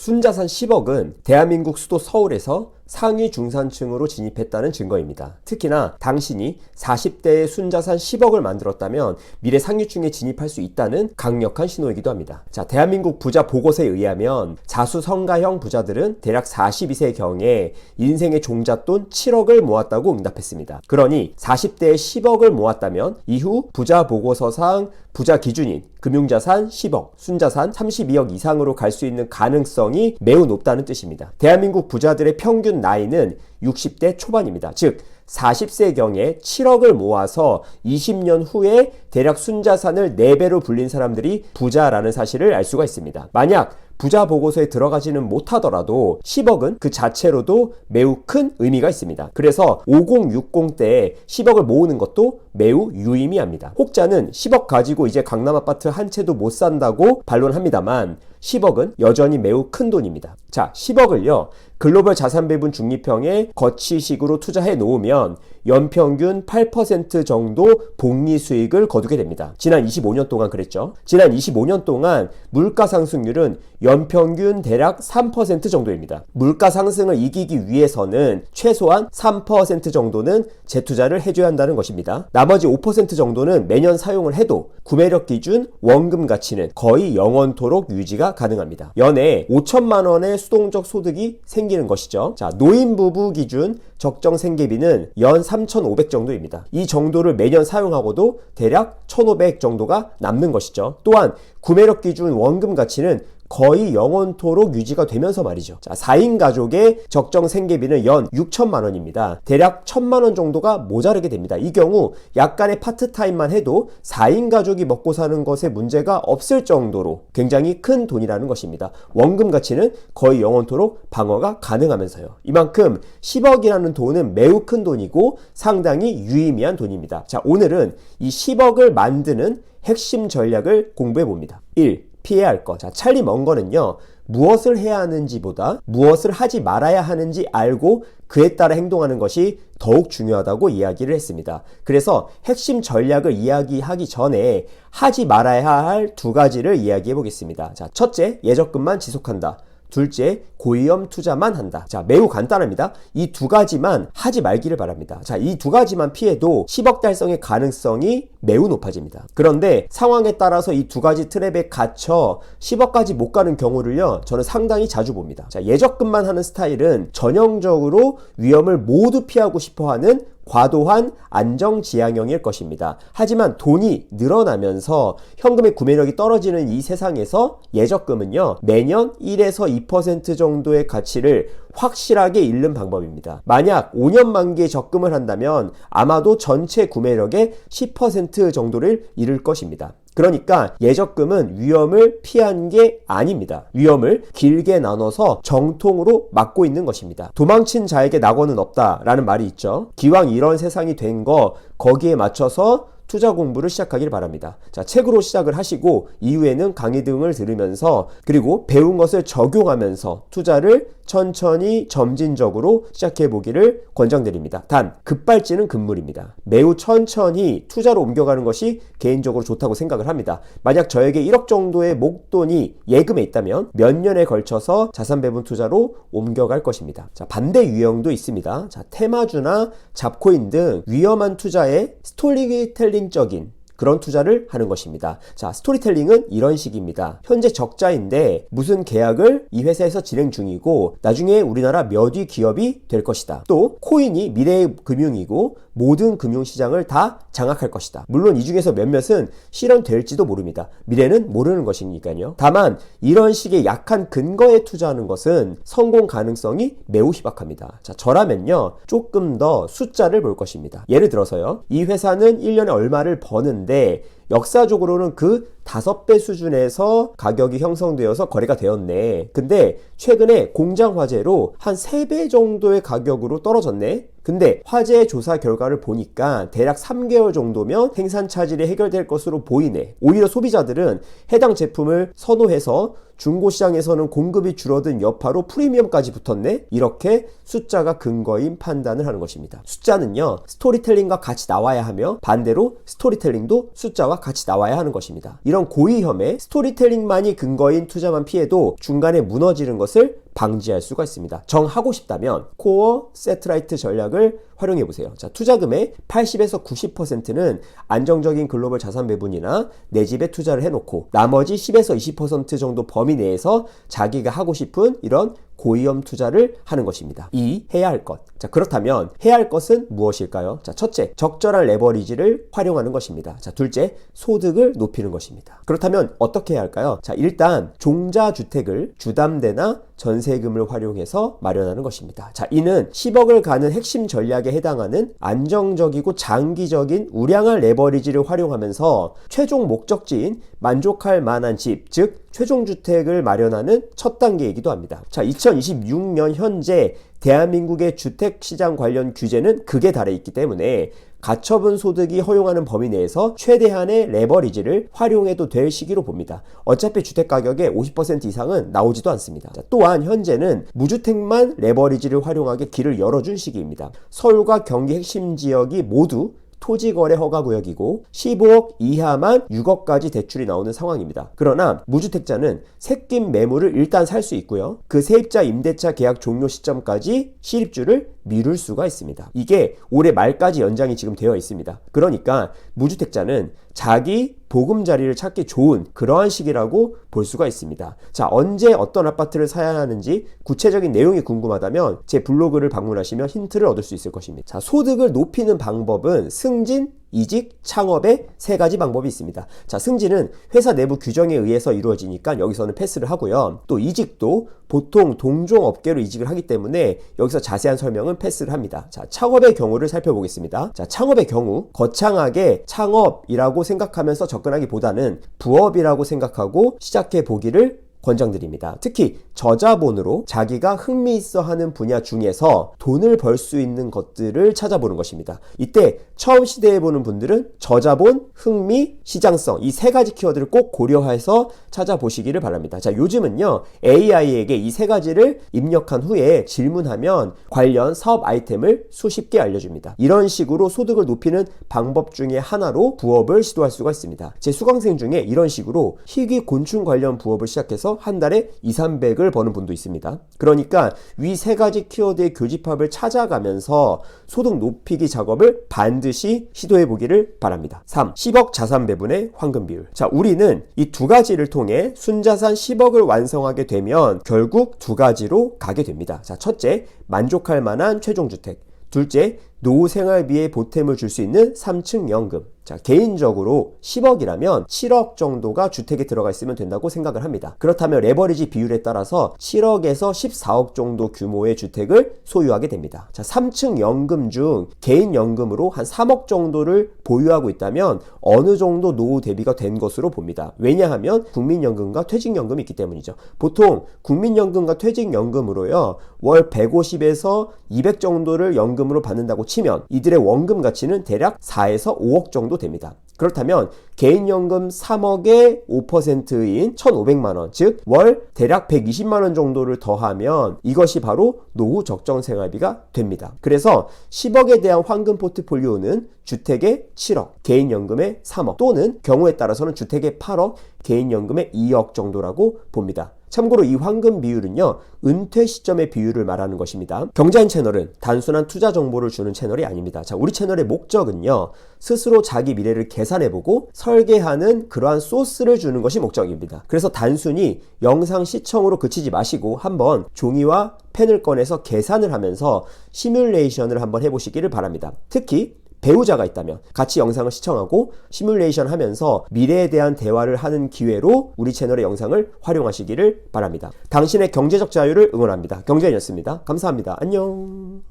순자산 10억은 대한민국 수도 서울에서 상위 중산층으로 진입했다는 증거입니다. 특히나 당신이 40대에 순자산 10억을 만들었다면 미래 상류층에 진입할 수 있다는 강력한 신호이기도 합니다. 자, 대한민국 부자 보고서에 의하면 자수성가형 부자들은 대략 42세경에 인생의 종잣돈 7억을 모았다고 응답했습니다. 그러니 40대에 10억을 모았다면 이후 부자 보고서상 부자 기준인 금융자산 10억, 순자산 32억 이상으로 갈 수 있는 가능성이 매우 높다는 뜻입니다. 대한민국 부자들의 평균 나이는 60대 초반입니다. 즉 40세경에 7억을 모아서 20년 후에 대략 순자산을 4배로 불린 사람들이 부자라는 사실을 알 수가 있습니다. 만약 부자 보고서에 들어가지는 못하더라도 10억은 그 자체로도 매우 큰 의미가 있습니다. 그래서 5060 때에 10억을 모으는 것도 매우 유의미합니다. 혹자는 10억 가지고 이제 강남 아파트 한 채도 못 산다고 반론합니다만 10억은 여전히 매우 큰 돈입니다. 자, 10억을요. 글로벌 자산 배분 중립형에 거치식으로 투자해 놓으면 연평균 8% 정도 복리 수익을 거두게 됩니다. 지난 25년 동안 그랬죠. 지난 25년 동안 물가 상승률은 연평균 대략 3% 정도입니다. 물가 상승을 이기기 위해서는 최소한 3% 정도는 재투자를 해줘야 한다는 것입니다. 나머지 5% 정도는 매년 사용을 해도 구매력 기준 원금 가치는 거의 영원토록 유지가 가능합니다. 연에 5천만 원의 수동적 소득이 생기는 것이죠. 자, 노인부부 기준 적정 생계비는 연 3,500 정도입니다. 이 정도를 매년 사용하고도 대략 1,500 정도가 남는 것이죠. 또한 구매력 기준 원금 가치는 거의 영원토록 유지가 되면서 말이죠. 자, 4인 가족의 적정 생계비는 연 6천만 원입니다. 대략 1,000만 원 정도가 모자르게 됩니다. 이 경우 약간의 파트타임만 해도 4인 가족이 먹고 사는 것에 문제가 없을 정도로 굉장히 큰 돈이라는 것입니다. 원금 가치는 거의 영원토록 방어가 가능하면서요. 이만큼 10억이라는 돈은 매우 큰 돈이고 상당히 유의미한 돈입니다. 자, 오늘은 이 10억을 만드는 핵심 전략을 공부해 봅니다. 1. 피해야 할 것. 자, 찰리 먼거는요, 무엇을 해야 하는지보다 무엇을 하지 말아야 하는지 알고 그에 따라 행동하는 것이 더욱 중요하다고 이야기를 했습니다. 그래서 핵심 전략을 이야기하기 전에 하지 말아야 할 2가지를 이야기해 보겠습니다. 자, 첫째, 예적금만 지속한다. 둘째, 고위험 투자만 한다. 자, 매우 간단합니다. 이 2가지만 하지 말기를 바랍니다. 자, 이 2가지만 피해도 10억 달성의 가능성이 매우 높아집니다. 그런데 상황에 따라서 이 2가지 트랩에 갇혀 10억까지 못 가는 경우를요, 저는 상당히 자주 봅니다. 자, 예적금만 하는 스타일은 전형적으로 위험을 모두 피하고 싶어하는 과도한 안정지향형일 것입니다. 하지만 돈이 늘어나면서 현금의 구매력이 떨어지는 이 세상에서 예적금은요, 매년 1에서 2% 정도의 가치를 확실하게 잃는 방법입니다. 만약 5년 만기에 적금을 한다면 아마도 전체 구매력의 10% 정도를 잃을 것입니다. 그러니까 예적금은 위험을 피한 게 아닙니다. 위험을 길게 나눠서 정통으로 막고 있는 것입니다. 도망친 자에게 낙원은 없다라는 말이 있죠. 기왕 이런 세상이 된 거 거기에 맞춰서 투자 공부를 시작하길 바랍니다. 자, 책으로 시작을 하시고 이후에는 강의 등을 들으면서 그리고 배운 것을 적용하면서 투자를 천천히 점진적으로 시작해 보기를 권장드립니다. 단, 급발진은 금물입니다. 매우 천천히 투자로 옮겨가는 것이 개인적으로 좋다고 생각을 합니다. 만약 저에게 1억 정도의 목돈이 예금에 있다면 몇 년에 걸쳐서 자산 배분 투자로 옮겨갈 것입니다. 자, 반대 유형도 있습니다. 자, 테마주나 잡코인 등 위험한 투자에 스토리텔링적인 그런 투자를 하는 것입니다. 자, 스토리텔링은 이런 식입니다. 현재 적자인데 무슨 계약을 이 회사에서 진행 중이고 나중에 우리나라 몇 위 기업이 될 것이다. 또 코인이 미래의 금융이고 모든 금융시장을 다 장악할 것이다. 물론 이 중에서 몇몇은 실현될지도 모릅니다. 미래는 모르는 것이니까요. 다만 이런 식의 약한 근거에 투자하는 것은 성공 가능성이 매우 희박합니다. 자, 저라면요, 조금 더 숫자를 볼 것입니다. 예를 들어서요, 이 회사는 1년에 얼마를 버는데 역사적으로는 그 5배 수준에서 가격이 형성되어서 거래가 되었네. 근데 최근에 공장 화재로 한 3배 정도의 가격으로 떨어졌네. 근데 화재 조사 결과를 보니까 대략 3개월 정도면 생산 차질이 해결될 것으로 보이네. 오히려 소비자들은 해당 제품을 선호해서 중고시장에서는 공급이 줄어든 여파로 프리미엄까지 붙었네? 이렇게 숫자가 근거인 판단을 하는 것입니다. 숫자는요, 스토리텔링과 같이 나와야 하며 반대로 스토리텔링도 숫자와 같이 나와야 하는 것입니다. 이런 이런 고위험의 스토리텔링만이 근거인 투자만 피해도 중간에 무너지는 것을 방지할 수가 있습니다. 정하고 싶다면 코어 세트라이트 전략을 활용해 보세요. 자, 투자금의 80에서 90%는 안정적인 글로벌 자산 배분이나 내 집에 투자를 해놓고 나머지 10에서 20% 정도 범위 내에서 자기가 하고 싶은 이런 고위험 투자를 하는 것입니다. 해야 할 것. 자, 그렇다면 해야 할 것은 무엇일까요? 자, 첫째, 적절한 레버리지를 활용하는 것입니다. 자, 둘째, 소득을 높이는 것입니다. 그렇다면 어떻게 해야 할까요? 자, 일단 종자주택을 주담대나 전세금을 활용해서 마련하는 것입니다. 자, 이는 10억을 가는 핵심 전략에 해당하는 안정적이고 장기적인 우량한 레버리지를 활용하면서 최종 목적지인 만족할 만한 집, 즉 최종주택을 마련하는 첫 단계이기도 합니다. 자, 2026년 현재 대한민국의 주택시장 관련 규제는 극에 달해 있기 때문에 가처분 소득이 허용하는 범위 내에서 최대한의 레버리지를 활용해도 될 시기로 봅니다. 어차피 주택가격의 50% 이상은 나오지도 않습니다. 자, 또한 현재는 무주택만 레버리지를 활용하게 길을 열어준 시기입니다. 서울과 경기 핵심 지역이 모두 토지거래 허가구역이고 15억 이하만 6억까지 대출이 나오는 상황입니다. 그러나 무주택자는 새낀 매물을 일단 살 수 있고요. 그 세입자 임대차 계약 종료 시점까지 실입주를 미룰 수가 있습니다. 이게 올해 말까지 연장이 지금 되어 있습니다. 그러니까 무주택자는 자기 보금자리를 찾기 좋은 그러한 시기라고 볼 수가 있습니다. 자, 언제 어떤 아파트를 사야 하는지 구체적인 내용이 궁금하다면 제 블로그를 방문하시면 힌트를 얻을 수 있을 것입니다. 자, 소득을 높이는 방법은 승진, 이직, 창업의 세 가지 방법이 있습니다. 자, 승진은 회사 내부 규정에 의해서 이루어지니까 여기서는 패스를 하고요. 또 이직도 보통 동종 업계로 이직을 하기 때문에 여기서 자세한 설명은 패스를 합니다. 자, 창업의 경우를 살펴보겠습니다. 자, 창업의 경우 거창하게 창업이라고 생각하면서 접근하기보다는 부업이라고 생각하고 시작해 보기를 권장드립니다. 특히 저자본으로 자기가 흥미있어 하는 분야 중에서 돈을 벌 수 있는 것들을 찾아보는 것입니다. 이때 처음 시도해보는 분들은 저자본, 흥미, 시장성 이 세 가지 키워드를 꼭 고려해서 찾아보시기를 바랍니다. 자, 요즘은요 AI에게 이 세 가지를 입력한 후에 질문하면 관련 사업 아이템을 수십 개 알려줍니다. 이런 식으로 소득을 높이는 방법 중에 하나로 부업을 시도할 수가 있습니다. 제 수강생 중에 이런 식으로 희귀 곤충 관련 부업을 시작해서 한 달에 200~300을 버는 분도 있습니다. 그러니까 위 세 가지 키워드의 교집합을 찾아가면서 소득 높이기 작업을 반드시 시도해 보기를 바랍니다. 3. 10억 자산 배분의 황금 비율. 자, 우리는 이 두 가지를 통해 순자산 10억을 완성하게 되면 결국 두 가지로 가게 됩니다. 자, 첫째, 만족할 만한 최종주택. 둘째, 노후 생활비에 보탬을 줄 수 있는 3층 연금. 자, 개인적으로 10억이라면 7억 정도가 주택에 들어가 있으면 된다고 생각을 합니다. 그렇다면 레버리지 비율에 따라서 7억에서 14억 정도 규모의 주택을 소유하게 됩니다. 자, 3층 연금 중 개인 연금으로 한 3억 정도를 보유하고 있다면 어느 정도 노후 대비가 된 것으로 봅니다. 왜냐하면 국민연금과 퇴직연금이 있기 때문이죠. 보통 국민연금과 퇴직연금으로요 월 150에서 200 정도를 연금으로 받는다고 치면 이들의 원금 가치는 대략 4에서 5억 정도 됩니다. 그렇다면 개인연금 3억의 5%인 1,500만원, 즉 월 대략 120만원 정도를 더하면 이것이 바로 노후 적정 생활비가 됩니다. 그래서 10억에 대한 황금 포트폴리오는 주택의 7억, 개인연금의 3억 또는 경우에 따라서는 주택의 8억, 개인연금의 2억 정도라고 봅니다. 참고로 이 황금 비율은요 은퇴 시점의 비율을 말하는 것입니다. 경제한 채널은 단순한 투자 정보를 주는 채널이 아닙니다. 자, 우리 채널의 목적은요 스스로 자기 미래를 계산해보고 설계하는 그러한 소스를 주는 것이 목적입니다. 그래서 단순히 영상 시청으로 그치지 마시고 한번 종이와 펜을 꺼내서 계산을 하면서 시뮬레이션을 한번 해보시기를 바랍니다. 특히 배우자가 있다면 같이 영상을 시청하고 시뮬레이션 하면서 미래에 대한 대화를 하는 기회로 우리 채널의 영상을 활용하시기를 바랍니다. 당신의 경제적 자유를 응원합니다. 경제인이었습니다. 감사합니다. 안녕.